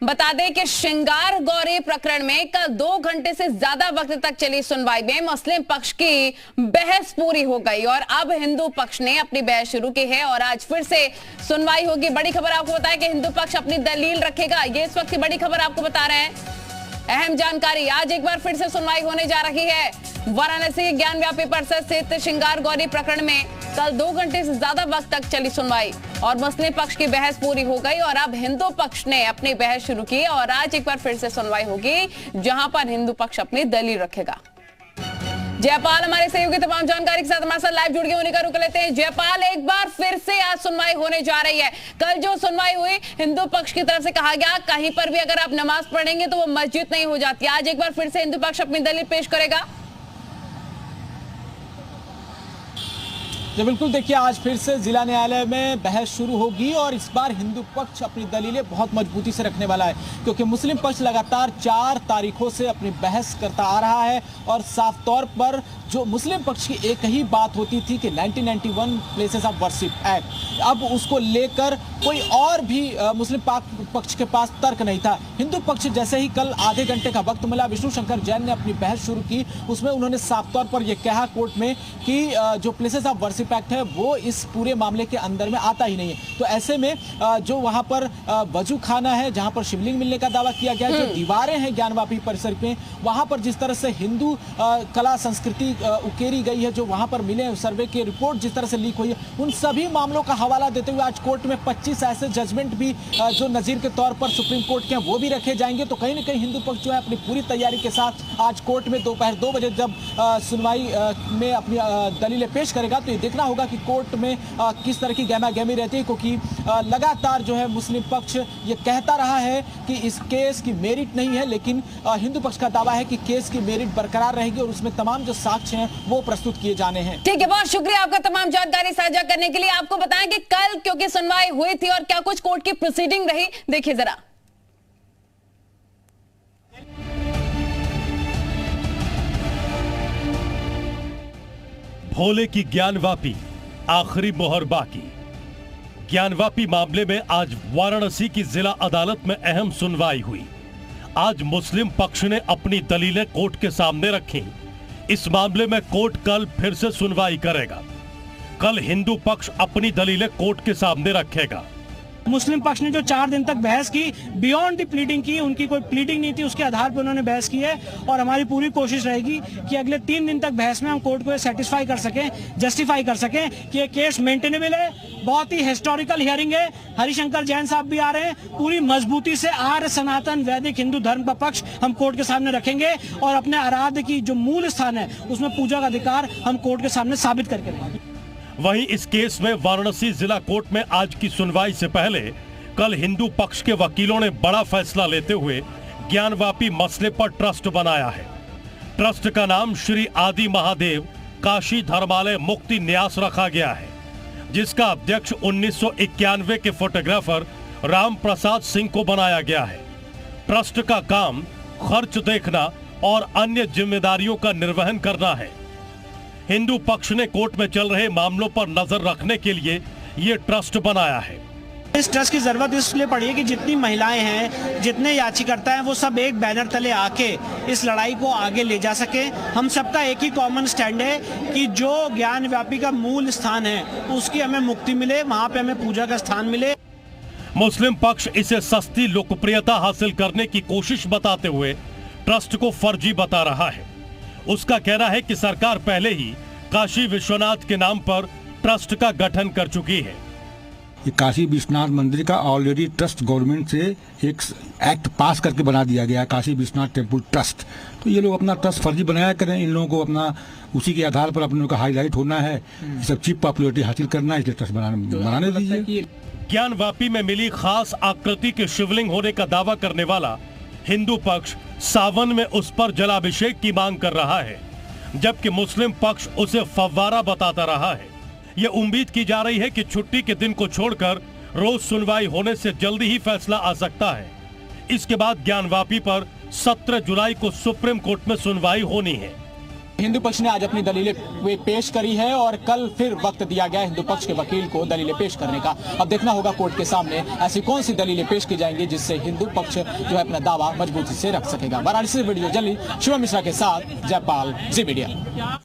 बता दें कि श्रृंगार गौरी प्रकरण में कल 2 घंटे से ज्यादा वक्त तक चली सुनवाई में मुस्लिम पक्ष की बहस पूरी हो गई और अब हिंदू पक्ष ने अपनी बहस शुरू की है और आज फिर से सुनवाई होगी। बड़ी खबर आपको बताएं कि हिंदू पक्ष अपनी दलील रखेगा। ये इस वक्त की बड़ी खबर आपको बता रहे हैं। अहम जानकारी, आज एक बार फिर से सुनवाई होने जा रही है। वाराणसी ज्ञानव्यापी परिषद स्थित श्रृंगार गौरी प्रकरण में कल 2 घंटे से ज्यादा वक्त तक चली सुनवाई और मुस्लिम पक्ष की बहस पूरी हो गई और अब हिंदू पक्ष ने अपनी बहस शुरू की और आज एक बार फिर से सुनवाई होगी जहां पर हिंदू पक्ष अपनी दलील रखेगा। जयपाल हमारे सहयोगी तमाम जानकारी के साथ हमारे साथ लाइव जुड़ गए, उन्हीं का रुख लेते हैं। जयपाल, एक बार फिर से आज सुनवाई होने जा रही है। कल जो सुनवाई हुई हिंदू पक्ष की तरफ से कहा गया कहीं पर भी अगर आप नमाज पढ़ेंगे तो वो मस्जिद नहीं हो जाती। आज एक बार फिर से हिंदू पक्ष अपनी दलील पेश करेगा। जी बिल्कुल, देखिए आज फिर से जिला न्यायालय में बहस शुरू होगी और इस बार हिंदू पक्ष अपनी दलीलें बहुत मजबूती से रखने वाला है क्योंकि मुस्लिम पक्ष लगातार 4 तारीखों से अपनी बहस करता आ रहा है और साफ तौर पर जो मुस्लिम पक्ष की एक ही बात होती थी कि 1991 प्लेसेस ऑफ वर्शिप एक्ट, अब उसको लेकर कोई और भी मुस्लिम पक्ष के पास तर्क नहीं था। हिंदू पक्ष जैसे ही कल आधे घंटे का वक्त मिला, विष्णु शंकर जैन ने अपनी बहस शुरू की। उसमें उन्होंने साफ तौर पर यह कहा कोर्ट में कि जो प्लेसेस ऑफ वर्शिप एक्ट है वो इस पूरे मामले के अंदर में आता ही नहीं है। तो ऐसे में जो वहां पर वजू खाना है जहां पर शिवलिंग मिलने का दावा किया गया, जो दीवारें हैं ज्ञानवापी परिसर में, वहां पर जिस तरह से हिंदू कला संस्कृति उकेरी गई है, जो वहां पर मिले सर्वे की रिपोर्ट जिस तरह से लीक हुई है, उन सभी मामलों का हवाला देते हुए आज कोर्ट में 25 ऐसे जजमेंट भी जो नजीर के तौर पर सुप्रीम कोर्ट के हैं वो भी रखे जाएंगे। तो कहीं ना कहीं हिंदू पक्ष जो है अपनी पूरी तैयारी के साथ आज कोर्ट में दोपहर 2 बजे जब सुनवाई में अपनी दलीलें पेश करेगा तो ये देखना होगा कि कोर्ट में किस तरह की गहमा गहमी रहती है, क्योंकि लगातार जो है मुस्लिम पक्ष ये कहता रहा है कि इस केस की मेरिट नहीं है, लेकिन हिंदू पक्ष का दावा है कि केस की मेरिट बरकरार रहेगी और उसमें तमाम जो साक्ष्य हैं वो प्रस्तुत किए जाने हैं। ठीक है, बहुत शुक्रिया आपका तमाम जानकारी साझा करने के लिए। आपको बताएं कि कल क्योंकि सुनवाई हुई थी और क्या कुछ कोर्ट की प्रोसीडिंग रही, देखिए जरा। भोले की ज्ञानवापी आखिरी मोहर बाकी। ज्ञानवापी मामले में आज वाराणसी की जिला अदालत में अहम सुनवाई हुई। आज मुस्लिम पक्ष ने अपनी दलीलें कोर्ट के सामने रखी। इस मामले में कोर्ट कल फिर से सुनवाई करेगा। कल हिंदू पक्ष अपनी दलीलें कोर्ट के सामने रखेगा। मुस्लिम पक्ष ने जो 4 दिन तक बहस की, बियॉन्ड द प्लीडिंग की, उनकी कोई प्लीडिंग नहीं थी, उसके आधार पर उन्होंने बहस की है और हमारी पूरी कोशिश रहेगी कि अगले 3 दिन तक बहस में हम कोर्ट को सेटिस्फाई कर सकें, जस्टिफाई कर सकें कि ये केस मेंटेनेबल है। बहुत ही हिस्टोरिकल हियरिंग है। हरिशंकर जैन साहब भी आ रहे हैं। पूरी मजबूती से आर्य सनातन वैदिक हिंदू धर्म का पक्ष हम कोर्ट के सामने रखेंगे और अपने आराध्य की जो मूल स्थान है उसमें पूजा का अधिकार हम कोर्ट के सामने साबित करके रहेंगे। वहीं इस केस में वाराणसी जिला कोर्ट में आज की सुनवाई से पहले कल हिंदू पक्ष के वकीलों ने बड़ा फैसला लेते हुए ज्ञानवापी मसले पर ट्रस्ट बनाया है। ट्रस्ट का नाम श्री आदि महादेव काशी धर्मालय मुक्ति न्यास रखा गया है, जिसका अध्यक्ष 1991 के फोटोग्राफर राम प्रसाद सिंह को बनाया गया है। ट्रस्ट का काम खर्च देखना और अन्य जिम्मेदारियों का निर्वहन करना है। हिंदू पक्ष ने कोर्ट में चल रहे मामलों पर नजर रखने के लिए ये ट्रस्ट बनाया है। इस ट्रस्ट की जरूरत इसलिए पड़ी है कि जितनी महिलाएं हैं, जितने याचिकाकर्ता हैं, वो सब एक बैनर तले आके इस लड़ाई को आगे ले जा सके। हम सबका एक ही कॉमन स्टैंड है कि जो ज्ञानव्यापी का मूल स्थान है उसकी हमें मुक्ति मिले, वहां पे हमें पूजा का स्थान मिले। मुस्लिम पक्ष इसे सस्ती लोकप्रियता हासिल करने की कोशिश बताते हुए ट्रस्ट को फर्जी बता रहा है। उसका कहना है कि सरकार पहले ही काशी विश्वनाथ के नाम पर ट्रस्ट का गठन कर चुकी है। ये काशी विश्वनाथ मंदिर का ऑलरेडी ट्रस्ट गवर्नमेंट से एक एक्ट पास करके बना दिया गया, काशी विश्वनाथ टेम्पल ट्रस्ट। तो ये लोग अपना ट्रस्ट फर्जी बनाया करें, इन लोगों को अपना उसी के आधार पर अपने लोगों का हाईलाइट होना है, सब चीप पॉपुलरिटी हासिल करना है, इसलिए ट्रस्ट बनाने दीजिए। ज्ञानवापी में मिली खास आकृति के शिवलिंग होने का दावा करने वाला हिंदू पक्ष सावन में उस पर जलाभिषेक की मांग कर रहा है, जबकि मुस्लिम पक्ष उसे फव्वारा बताता रहा है। यह उम्मीद की जा रही है कि छुट्टी के दिन को छोड़कर रोज सुनवाई होने से जल्दी ही फैसला आ सकता है। इसके बाद ज्ञानवापी पर 17 जुलाई को सुप्रीम कोर्ट में सुनवाई होनी है। हिंदू पक्ष ने आज अपनी दलीलें पेश करी है और कल फिर वक्त दिया गया हिंदू पक्ष के वकील को दलीलें पेश करने का। अब देखना होगा कोर्ट के सामने ऐसी कौन सी दलीलें पेश की जाएंगी जिससे हिंदू पक्ष जो है अपना दावा मजबूती से रख सकेगा। वाराणसी से वीडियो जर्नलिस्ट शिवम मिश्रा के साथ जयपाल, जी मीडिया।